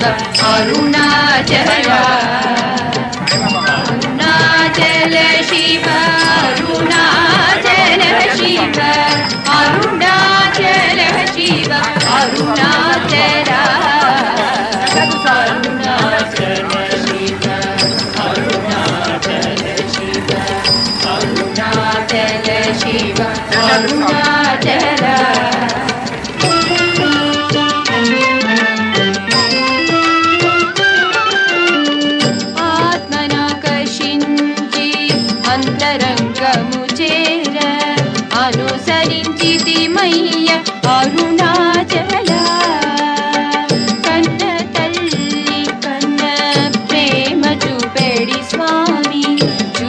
Arunachal Arunachal Shiv Arunachal Shiv Arunachal Shiv Arunachal Arunachal Shiv Arunachal Shiv Arunachal Shiv Arunachal अंतरंगमुचेर अनुसरिंचिति मय्य Arun